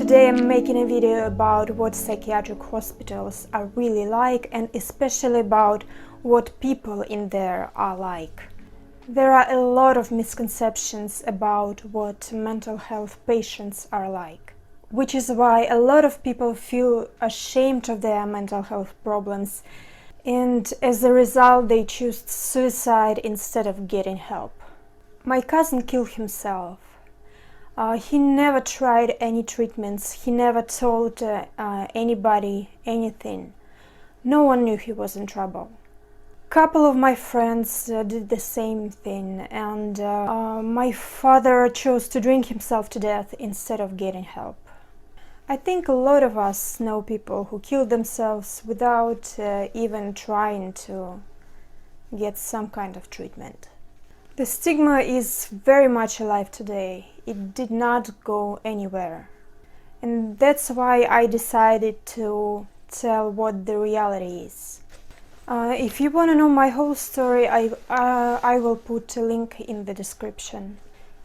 Today I'm making a video about what psychiatric hospitals are really like, and especially about what people in there are like. There are a lot of misconceptions about what mental health patients are like, which is why a lot of people feel ashamed of their mental health problems, and as a result they choose suicide instead of getting help. My cousin killed himself. He never tried any treatments, he never told anybody anything. No one knew he was in trouble. A couple of my friends did the same thing, and my father chose to drink himself to death instead of getting help. I think a lot of us know people who killed themselves without even trying to get some kind of treatment. The stigma is very much alive today. It did not go anywhere. And that's why I decided to tell what the reality is. If you want to know my whole story, I will put a link in the description.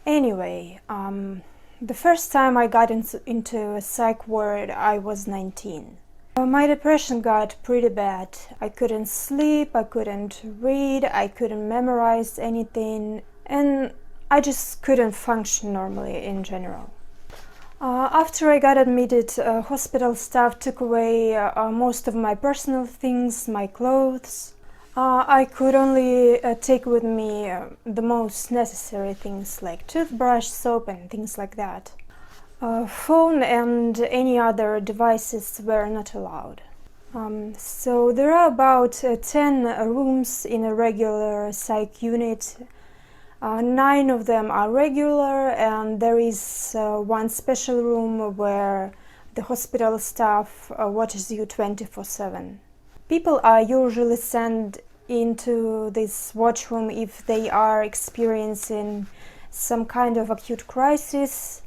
Anyway, the first time I got into a psych ward, I was 19. My depression got pretty bad. I couldn't sleep, I couldn't read, I couldn't memorize anything, and I just couldn't function normally in general. After I got admitted, hospital staff took away most of my personal things, my clothes. I could only take with me the most necessary things like toothbrush, soap and things like that. Phone and any other devices were not allowed. So there are about 10 rooms in a regular psych unit. 9 of them are regular, and there is one special room where the hospital staff watches you 24/7. People are usually sent into this watch room if they are experiencing some kind of acute crisis,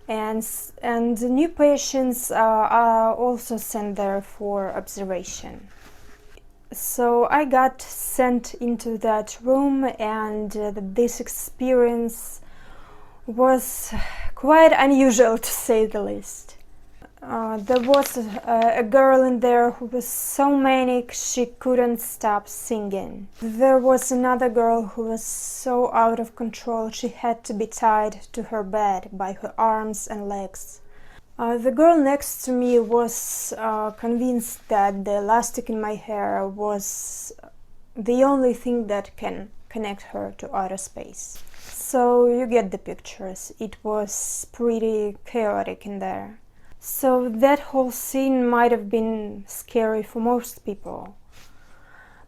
and new patients are also sent there for observation. So I got sent into that room, and this experience was quite unusual, to say the least. There was a girl in there who was so manic she couldn't stop singing. There was another girl who was so out of control she had to be tied to her bed by her arms and legs. The girl next to me was convinced that the elastic in my hair was the only thing that can connect her to outer space. So you get the pictures. It was pretty chaotic in there. So that whole scene might have been scary for most people,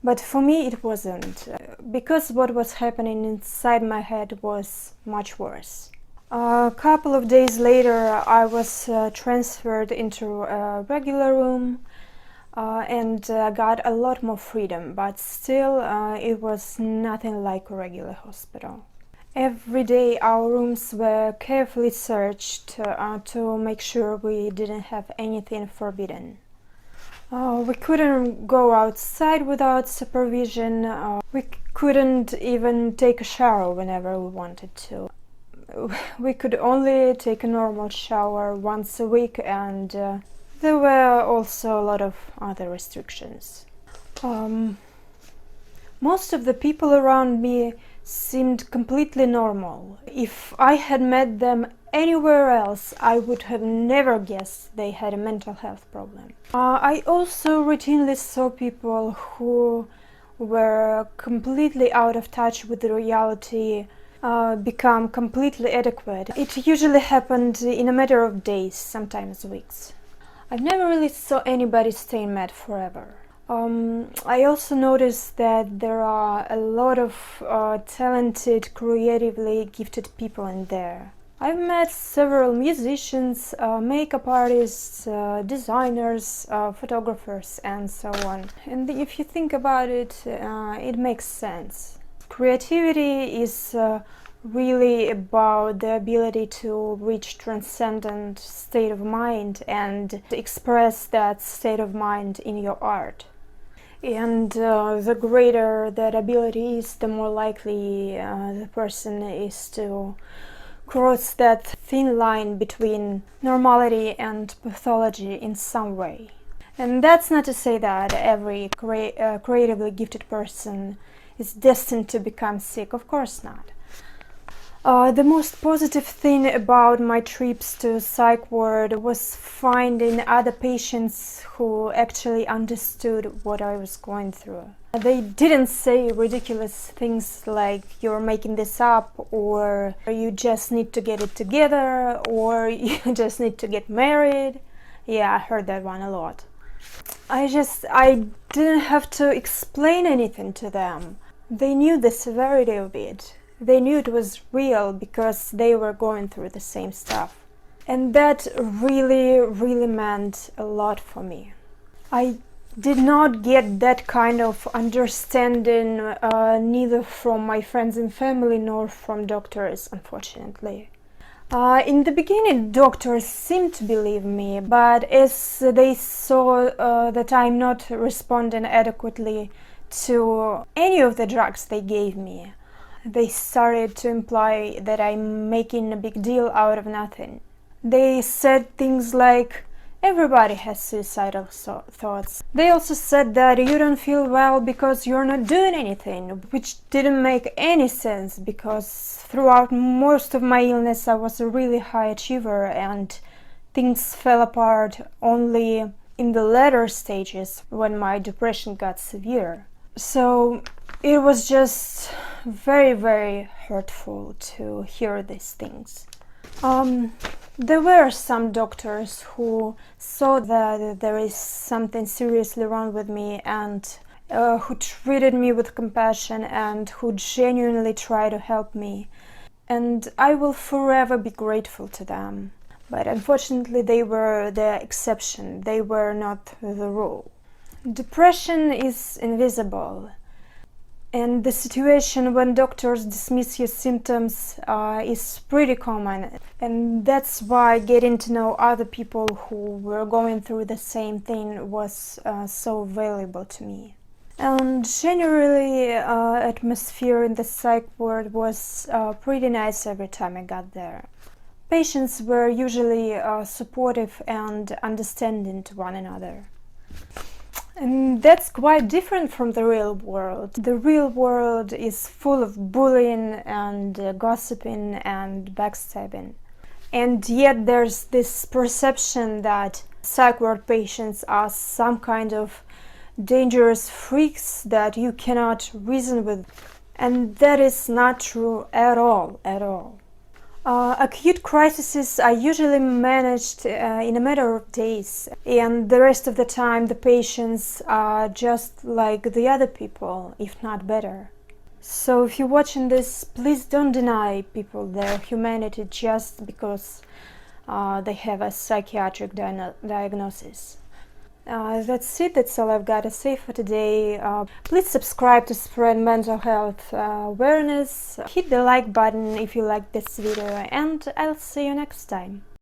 but for me it wasn't, because what was happening inside my head was much worse. A couple of days later I was transferred into a regular room and got a lot more freedom, but still it was nothing like a regular hospital. Every day our rooms were carefully searched to make sure we didn't have anything forbidden. We couldn't go outside without supervision. We couldn't even take a shower whenever we wanted to. We could only take a normal shower once a week, and there were also a lot of other restrictions. Most of the people around me seemed completely normal. If I had met them anywhere else, I would have never guessed they had a mental health problem. I also routinely saw people who were completely out of touch with the reality become completely adequate. It usually happened in a matter of days, sometimes weeks. I've never really saw anybody stay mad forever. I also noticed that there are a lot of talented, creatively gifted people in there. I've met several musicians, makeup artists, designers, photographers, and so on. And if you think about it, it makes sense. Creativity is really about the ability to reach transcendent state of mind and express that state of mind in your art. And the greater that ability is, the more likely the person is to cross that thin line between normality and pathology in some way. And that's not to say that every creatively gifted person is destined to become sick, of course not. The most positive thing about my trips to psych ward was finding other patients who actually understood what I was going through. They didn't say ridiculous things like you're making this up, or you just need to get it together, or you just need to get married. Yeah, I heard that one a lot. I didn't have to explain anything to them. They knew the severity of it. They knew it was real because they were going through the same stuff. And that really, really meant a lot for me. I did not get that kind of understanding neither from my friends and family nor from doctors, unfortunately. In the beginning, doctors seemed to believe me, but as they saw that I'm not responding adequately to any of the drugs they gave me, they started to imply that I'm making a big deal out of nothing. They said things like, everybody has suicidal thoughts. They also said that you don't feel well because you're not doing anything, which didn't make any sense because throughout most of my illness I was a really high achiever and things fell apart only in the later stages when my depression got severe. So it was just very, very hurtful to hear these things. There were some doctors who saw that there is something seriously wrong with me and who treated me with compassion and who genuinely tried to help me. And I will forever be grateful to them. But unfortunately, they were the exception. They were not the rule. Depression is invisible. And the situation when doctors dismiss your symptoms is pretty common. And that's why getting to know other people who were going through the same thing was so valuable to me. And generally, atmosphere in the psych ward was pretty nice every time I got there. Patients were usually supportive and understanding to one another. And that's quite different from the real world. The real world is full of bullying and gossiping and backstabbing. And yet there's this perception that psych ward patients are some kind of dangerous freaks that you cannot reason with. And that is not true at all, at all. Acute crises are usually managed in a matter of days, and the rest of the time the patients are just like the other people, if not better. So if you're watching this, please don't deny people their humanity just because they have a psychiatric diagnosis. That's it, that's all I've got to say for today. Please subscribe to spread mental health awareness. Hit the like button if you liked this video, and I'll see you next time.